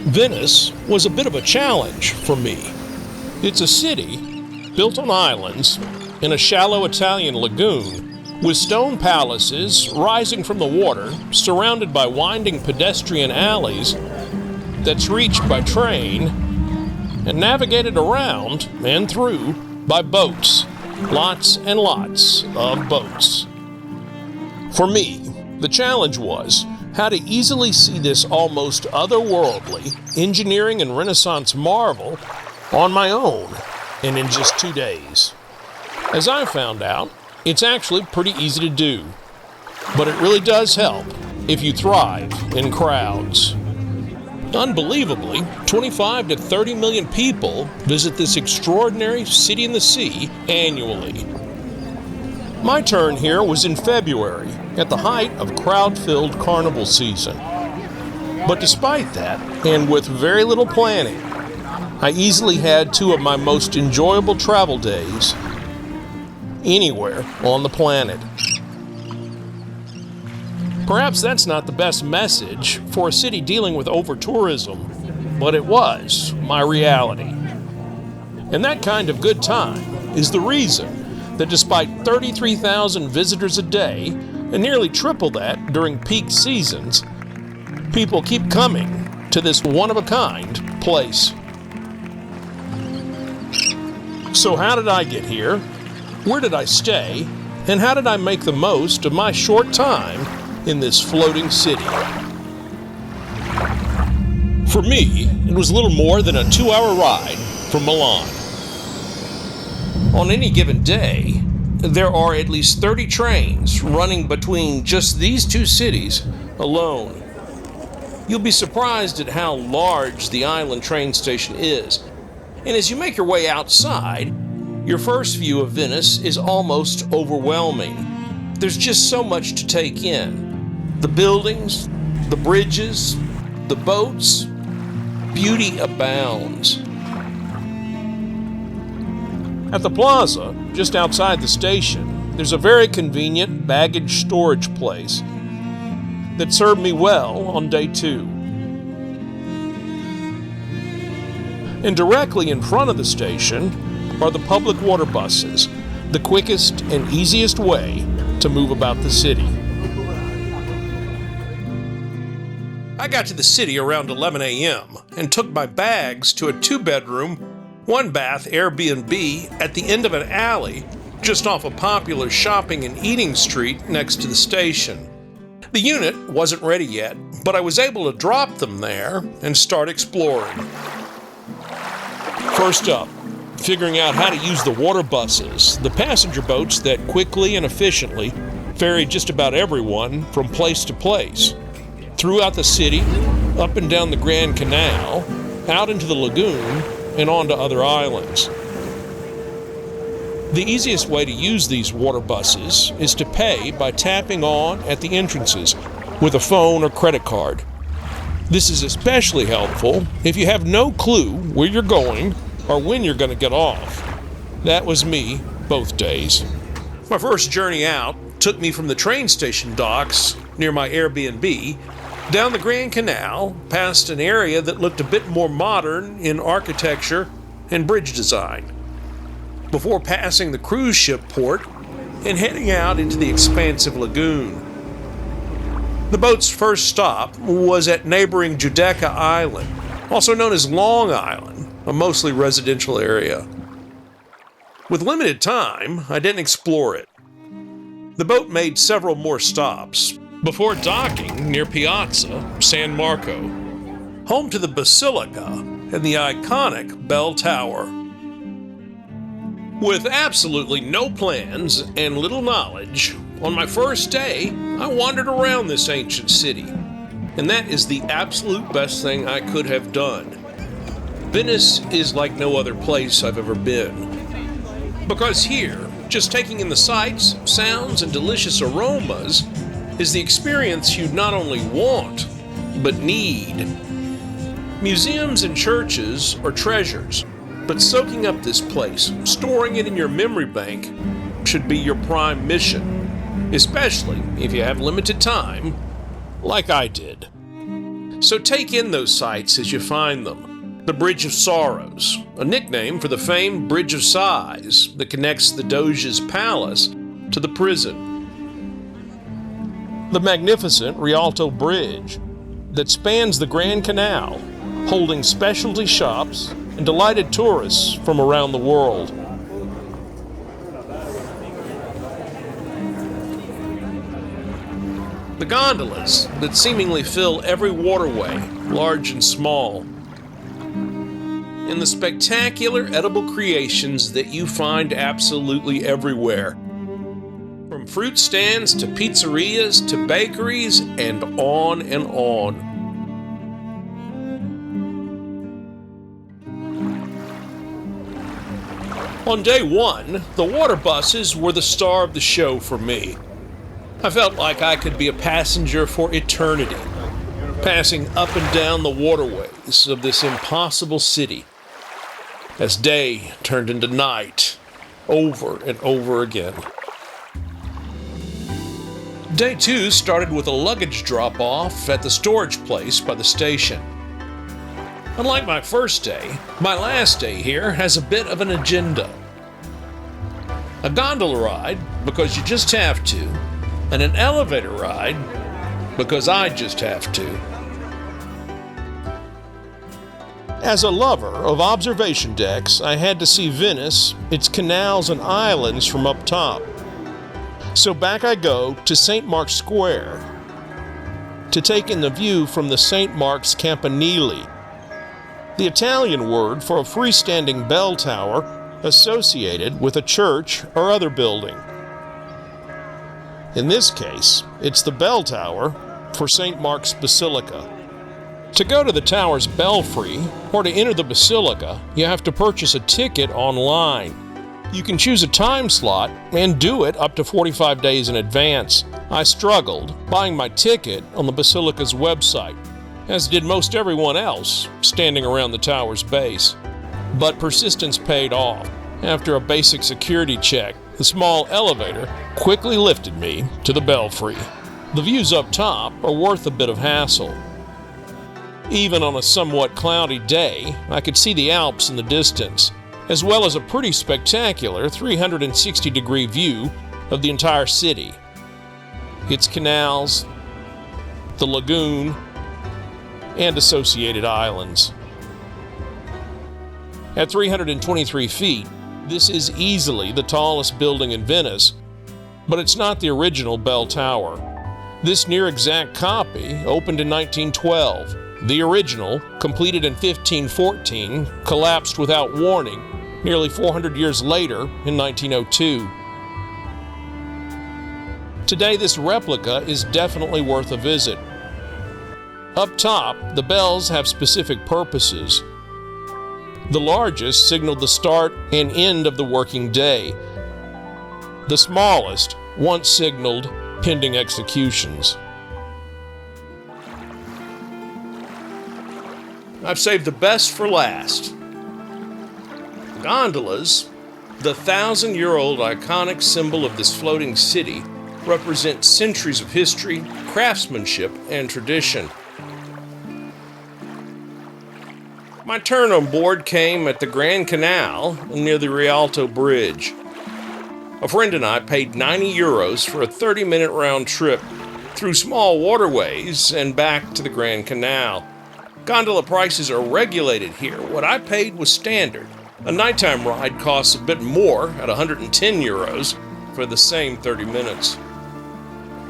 Venice was a bit of a challenge for me. It's a city built on islands in a shallow Italian lagoon with stone palaces rising from the water, surrounded by winding pedestrian alleys that's reached by train and navigated around and through by boats. Lots and lots of boats. For me, the challenge was how to easily see this almost otherworldly engineering and Renaissance marvel on my own and in just 2 days. As I found out, it's actually pretty easy to do, but it really does help if you thrive in crowds. Unbelievably, 25 to 30 million people visit this extraordinary city in the sea annually. My turn here was in February, at the height of crowd-filled Carnival season. But despite that, and with very little planning, I easily had two of my most enjoyable travel days anywhere on the planet. Perhaps that's not the best message for a city dealing with over-tourism, but it was my reality. And that kind of good time is the reason that despite 33,000 visitors a day, and nearly triple that during peak seasons, people keep coming to this one-of-a-kind place. So how did I get here? Where did I stay? And how did I make the most of my short time in this floating city? For me, it was little more than a 2-hour ride from Milan. On any given day, there are at least 30 trains running between just these two cities alone. You'll be surprised at how large the island train station is. And as you make your way outside, your first view of Venice is almost overwhelming. There's just so much to take in. The buildings, the bridges, the boats, beauty abounds. At the plaza, just outside the station, there's a very convenient baggage storage place that served me well on day 2. And directly in front of the station are the public water buses, the quickest and easiest way to move about the city. I got to the city around 11 a.m. and took my bags to a 2-bedroom, 1-bath Airbnb at the end of an alley just off a popular shopping and eating street next to the station. The unit wasn't ready yet, but I was able to drop them there and start exploring. First up, figuring out how to use the water buses, the passenger boats that quickly and efficiently ferry just about everyone from place to place, throughout the city, up and down the Grand Canal, out into the lagoon, and onto other islands. The easiest way to use these water buses is to pay by tapping on at the entrances with a phone or credit card. This is especially helpful if you have no clue where you're going or when you're going to get off. That was me both days. My first journey out took me from the train station docks near my Airbnb down the Grand Canal, past an area that looked a bit more modern in architecture and bridge design, before passing the cruise ship port and heading out into the expansive lagoon. The boat's first stop was at neighboring Giudecca Island, also known as Long Island, a mostly residential area. With limited time, I didn't explore it. The boat made several more stops before docking near Piazza San Marco, home to the Basilica and the iconic Bell Tower. With absolutely no plans and little knowledge, on my first day, I wandered around this ancient city, and that is the absolute best thing I could have done. Venice is like no other place I've ever been, because here, just taking in the sights, sounds, and delicious aromas is the experience you not only want, but need. Museums and churches are treasures, but soaking up this place, storing it in your memory bank, should be your prime mission, especially if you have limited time, like I did. So take in those sights as you find them. The Bridge of Sorrows, a nickname for the famed Bridge of Sighs that connects the Doge's palace to the prison. The magnificent Rialto Bridge that spans the Grand Canal, holding specialty shops and delighted tourists from around the world. The gondolas that seemingly fill every waterway, large and small. And the spectacular edible creations that you find absolutely everywhere. From fruit stands to pizzerias to bakeries and on and on. On day one, the water buses were the star of the show for me. I felt like I could be a passenger for eternity, passing up and down the waterways of this impossible city, as day turned into night, over and over again. Day two started with a luggage drop-off at the storage place by the station. Unlike my first day, my last day here has a bit of an agenda. A gondola ride, because you just have to, and an elevator ride, because I just have to. As a lover of observation decks, I had to see Venice, its canals and islands from up top. So back I go to St. Mark's Square to take in the view from the St. Mark's Campanile, the Italian word for a freestanding bell tower associated with a church or other building. In this case, it's the bell tower for St. Mark's Basilica. To go to the tower's belfry, or to enter the basilica, you have to purchase a ticket online. You can choose a time slot and do it up to 45 days in advance. I struggled buying my ticket on the basilica's website, as did most everyone else standing around the tower's base. But persistence paid off. After a basic security check, the small elevator quickly lifted me to the belfry. The views up top are worth a bit of hassle. Even on a somewhat cloudy day, I could see the Alps in the distance, as well as a pretty spectacular 360-degree view of the entire city. Its canals, the lagoon, and associated islands. At 323 feet, this is easily the tallest building in Venice, but it's not the original bell tower. This near-exact copy opened in 1912. The original, completed in 1514, collapsed without warning nearly 400 years later in 1902. Today, this replica is definitely worth a visit. Up top, the bells have specific purposes. The largest signaled the start and end of the working day. The smallest once signaled pending executions. I've saved the best for last. Gondolas, the 1,000-year-old iconic symbol of this floating city, represent centuries of history, craftsmanship, and tradition. My turn on board came at the Grand Canal near the Rialto Bridge. A friend and I paid 90 euros for a 30-minute round trip through small waterways and back to the Grand Canal. Gondola prices are regulated here. What I paid was standard. A nighttime ride costs a bit more at 110 euros for the same 30 minutes.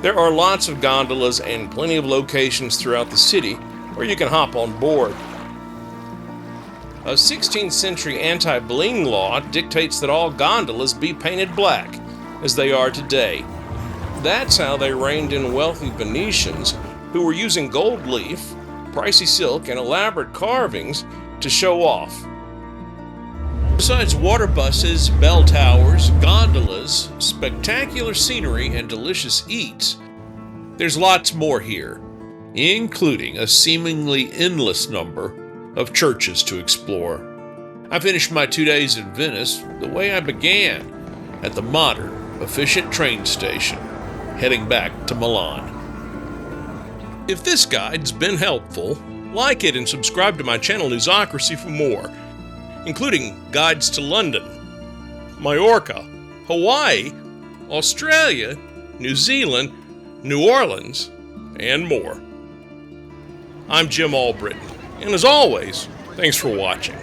There are lots of gondolas and plenty of locations throughout the city where you can hop on board. A 16th century anti-bling law dictates that all gondolas be painted black, as they are today. That's how they reined in wealthy Venetians who were using gold leaf, pricey silk, and elaborate carvings to show off. Besides water buses, bell towers, gondolas, spectacular scenery, and delicious eats, there's lots more here, including a seemingly endless number of churches to explore. I finished my 2 days in Venice the way I began, at the modern, efficient train station, heading back to Milan. If this guide's been helpful, like it and subscribe to my channel Newsocracy for more, including guides to London, Majorca, Hawaii, Australia, New Zealand, New Orleans, and more. I'm Jim Albritton, and as always, thanks for watching.